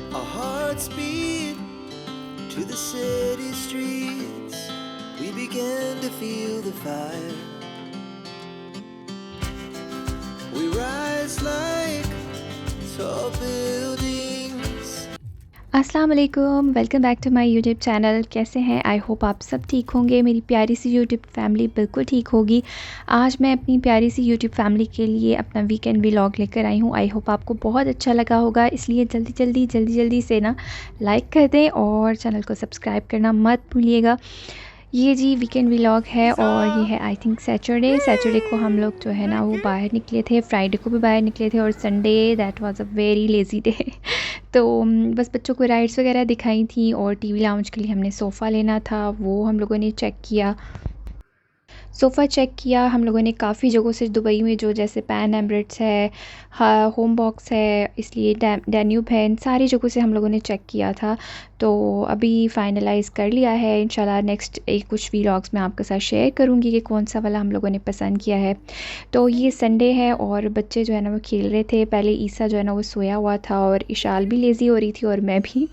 Our hearts beat to the city streets. We began to feel the fire. We rise like tall buildings. अस्सलाम वालेकुम, welcome back to my YouTube channel. कैसे हैं? I hope आप सब ठीक होंगे। मेरी प्यारी सी यूट्यूब फैमिली बिल्कुल ठीक होगी। आज मैं अपनी प्यारी सी यूट्यूब फैमिली के लिए अपना वीकेंड व्लॉग लेकर आई हूँ। आई होप आपको बहुत अच्छा लगा होगा, इसलिए जल्दी से ना लाइक कर दें और चैनल को सब्सक्राइब करना मत भूलिएगा। ये जी वीकेंड व्लॉग है और ये है आई थिंक सैटरडे को हम लोग जो है ना वो बाहर निकले थे, फ्राइडे को भी बाहर निकले थे और Sunday that was a very lazy day. तो बस बच्चों को राइड्स वगैरह दिखाई थी और टीवी लाउंज के लिए हमने सोफ़ा लेना था, वो हम लोगों ने चेक किया। सोफ़ा चेक किया हम लोगों ने काफ़ी जगहों से, दुबई में जो जैसे पैन एमरेट्स है, होम बॉक्स है, इसलिए डैन्यूब है, इन सारी जगहों से हम लोगों ने चेक किया था। तो अभी फ़ाइनलाइज़ कर लिया है। इंशाल्लाह नेक्स्ट एक कुछ व्लॉग्स में आपके साथ शेयर करूँगी कि कौन सा वाला हम लोगों ने पसंद किया है। तो ये संडे है और बच्चे जो है ना वो खेल रहे थे। पहले ईसा जो है ना वो सोया हुआ था और इशाल भी लेज़ी हो रही थी और मैं भी।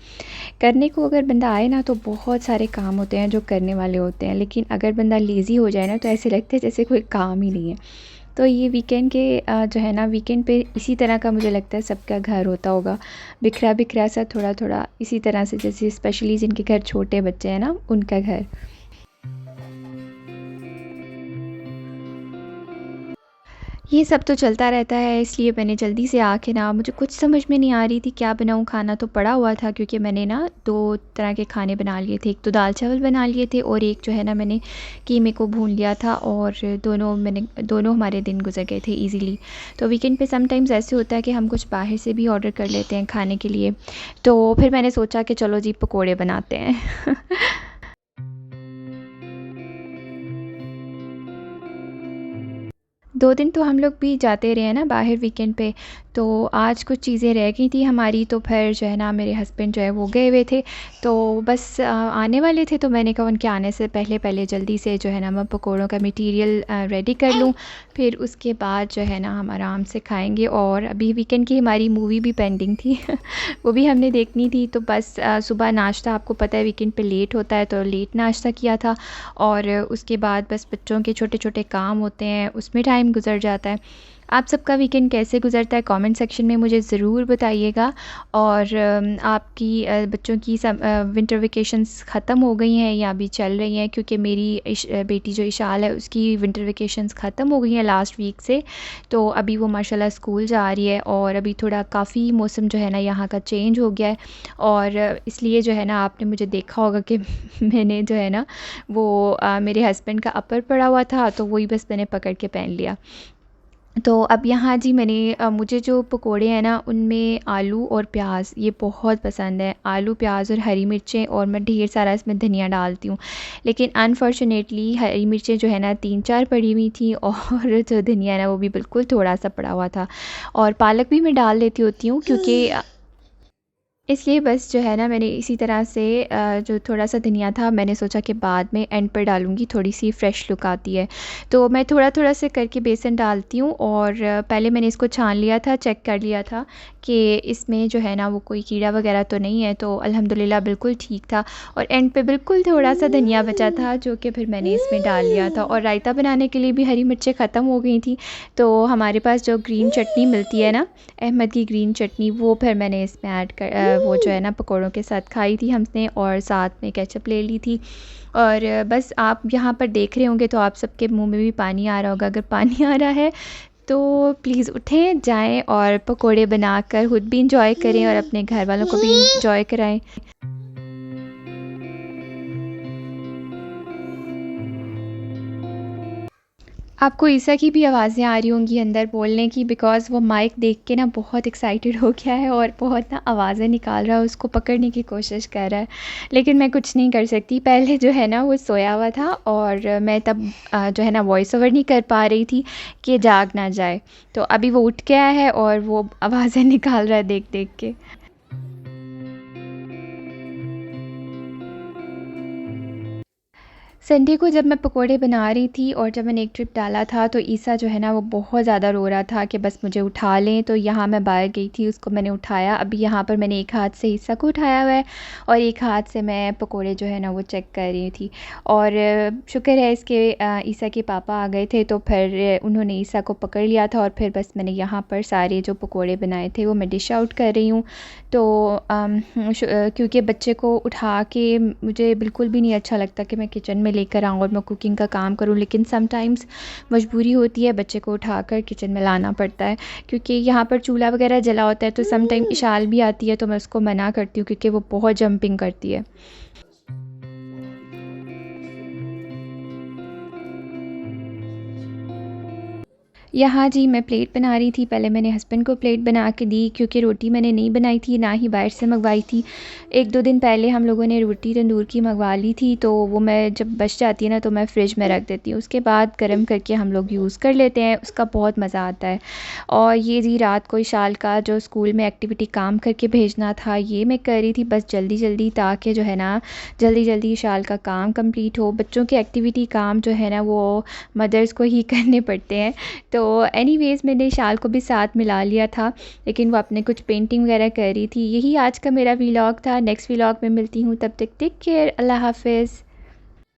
करने को अगर बंदा आए ना तो बहुत सारे काम होते हैं जो करने वाले होते हैं, लेकिन अगर बंदा लेज़ी हो जाए ना तो ऐसे लगता है जैसे कोई काम ही नहीं है। तो ये वीकेंड के जो है ना वीकेंड पे इसी तरह का मुझे लगता है सबका घर होता होगा, बिखरा बिखरा सा, थोड़ा थोड़ा इसी तरह से, जैसे स्पेशली जिनके घर छोटे बच्चे हैं ना उनका घर। ये सब तो चलता रहता है, इसलिए मैंने जल्दी से आके ना, मुझे कुछ समझ में नहीं आ रही थी क्या बनाऊँ। खाना तो पड़ा हुआ था क्योंकि मैंने ना 2 तरह के खाने बना लिए थे। एक तो दाल चावल बना लिए थे और एक जो है ना मैंने कीमे को भून लिया था और दोनों हमारे दिन गुज़र गए थे ईज़िली। तो वीकेंड पे समटाइम्स ऐसे होता है कि हम कुछ बाहर से भी ऑर्डर कर लेते हैं खाने के लिए। तो फिर मैंने सोचा कि चलो जी पकोड़े बनाते हैं। 2 दिन तो हम लोग भी जाते रहे हैं ना बाहर वीकेंड पे, तो आज कुछ चीज़ें रह गई थी हमारी, तो फिर जो है ना मेरे हस्बैंड जो है वो गए हुए थे। तो बस आने वाले थे, तो मैंने कहा उनके आने से पहले जल्दी से जो है ना मैं पकोड़ों का मटीरियल रेडी कर लूँ, फिर उसके बाद जो है ना हम आराम से खाएँगे। और अभी वीकेंड की हमारी मूवी भी पेंडिंग थी। वो भी हमने देखनी थी। तो बस सुबह नाश्ता आपको पता है वीकेंड पे लेट होता है, तो लेट नाश्ता किया था और उसके बाद बस बच्चों के छोटे-छोटे काम होते हैं, उसमें टाइम गुज़र जाता है। आप सबका वीकेंड कैसे गुज़रता है कमेंट सेक्शन में मुझे ज़रूर बताइएगा। और आपकी बच्चों की विंटर वेकेशंस ख़त्म हो गई हैं या अभी चल रही हैं? क्योंकि मेरी बेटी जो इशाल है उसकी विंटर वेकेशंस ख़त्म हो गई हैं लास्ट वीक से। तो अभी वो माशाल्लाह स्कूल जा रही है और अभी थोड़ा काफ़ी मौसम जो है ना यहाँ का चेंज हो गया है और इसलिए जो है ना आपने मुझे देखा होगा कि मैंने जो है ना वो मेरे हस्बैंड का अपर पड़ा हुआ था, तो वही बस मैंने पकड़ के पहन लिया। तो अब यहाँ जी मैंने मुझे जो पकोड़े हैं ना उनमें आलू और प्याज ये बहुत पसंद है। आलू, प्याज और हरी मिर्चें, और मैं ढेर सारा इसमें धनिया डालती हूँ। लेकिन अनफॉर्चुनेटली हरी मिर्चें जो है ना 3-4 पड़ी हुई थी और जो धनिया है ना वो भी बिल्कुल थोड़ा-सा पड़ा हुआ था। और पालक भी मैं डाल लेती होती हूँ क्योंकि इसलिए बस जो है ना मैंने इसी तरह से जो थोड़ा-सा धनिया था मैंने सोचा कि बाद में एंड पर डालूँगी, थोड़ी-सी फ्रेश लुक आती है। तो मैं थोड़ा-थोड़ा से करके बेसन डालती हूँ और पहले मैंने इसको छान लिया था, चेक कर लिया था कि इसमें जो है ना वो कोई कीड़ा वग़ैरह तो नहीं है, तो अल्हम्दुलिल्लाह बिल्कुल ठीक था। और एंड पे बिल्कुल थोड़ा-सा धनिया बचा था जो कि फिर मैंने इसमें डाल लिया था। और रायता बनाने के लिए भी हरी मिर्चें ख़त्म हो गई थी, तो हमारे पास जो ग्रीन चटनी मिलती है ना, अहमद की ग्रीन चटनी, वो फिर मैंने इसमें वो जो है ना पकौड़ों के साथ खाई थी हमने और साथ में केचप ले ली थी। और बस आप यहाँ पर देख रहे होंगे तो आप सबके मुंह में भी पानी आ रहा होगा। अगर पानी आ रहा है तो प्लीज़ उठें, जाएं और पकोड़े बनाकर खुद भी इंजॉय करें और अपने घर वालों को भी इंजॉय कराएं। आपको ईसा की भी आवाज़ें आ रही होंगी अंदर बोलने की, बिकॉज़ वो माइक देख के ना बहुत एक्साइटेड हो गया है और बहुत ना आवाज़ें निकाल रहा है, उसको पकड़ने की कोशिश कर रहा है। लेकिन मैं कुछ नहीं कर सकती। पहले जो है ना वो सोया हुआ था और मैं तब जो है ना वॉइस ओवर नहीं कर पा रही थी कि जाग ना जाए। तो अभी वो उठ गया है और वो आवाज़ें निकाल रहा है देख-देख के। संडे को जब मैं पकोड़े बना रही थी और जब मैंने एक ट्रिप डाला था तो ईसा जो है ना वो बहुत ज़्यादा रो रहा था कि बस मुझे उठा लें। तो यहाँ मैं बाहर गई थी, उसको मैंने उठाया। अभी यहाँ पर मैंने एक हाथ से ईसा को उठाया हुआ है और एक हाथ से मैं पकोड़े जो है ना वो चेक कर रही थी। और शुक्र है इसके ईसा के पापा आ गए थे तो फिर उन्होंने ईसा को पकड़ लिया था और फिर बस मैंने यहाँ पर सारे जो पकोड़े बनाए थे वो मैं डिश आउट कर रही हूँ। तो क्योंकि बच्चे को उठा के मुझे बिल्कुल भी नहीं अच्छा लगता कि मैं किचन में लेकर आऊँ और मैं कुकिंग का काम करूँ, लेकिन समटाइम्स मजबूरी होती है, बच्चे को उठाकर किचन में लाना पड़ता है। क्योंकि यहाँ पर चूल्हा वगैरह जला होता है तो समटाइम इशाल भी आती है तो मैं उसको मना करती हूँ क्योंकि वो बहुत जंपिंग करती है। यहाँ जी मैं प्लेट बना रही थी। पहले मैंने हस्बैंड को प्लेट बना के दी क्योंकि रोटी मैंने नहीं बनाई थी, ना ही बाहर से मंगवाई थी। 1-2 दिन पहले हम लोगों ने रोटी तंदूर की मंगवा ली थी तो वो मैं जब बच जाती है ना तो मैं फ़्रिज में रख देती हूँ। उसके बाद गर्म करके हम लोग यूज़ कर लेते हैं, उसका बहुत मज़ा आता है। और ये जी रात को इशाल का जो स्कूल में एक्टिविटी काम करके भेजना था ये मैं कर रही थी बस जल्दी-जल्दी, ताकि जो है ना जल्दी-जल्दी इशाल का काम कंप्लीट हो। बच्चों के एक्टिविटी काम जो है ना वो मदर्स को ही करने पड़ते हैं। तो एनीवेज़ मैंने शाल को भी साथ मिला लिया था, लेकिन वो अपने कुछ पेंटिंग वगैरह कर रही थी। यही आज का मेरा व्लॉग था। नेक्स्ट व्लॉग में मिलती हूँ, तब तक टेक केयर, अल्लाह हाफ़िज़।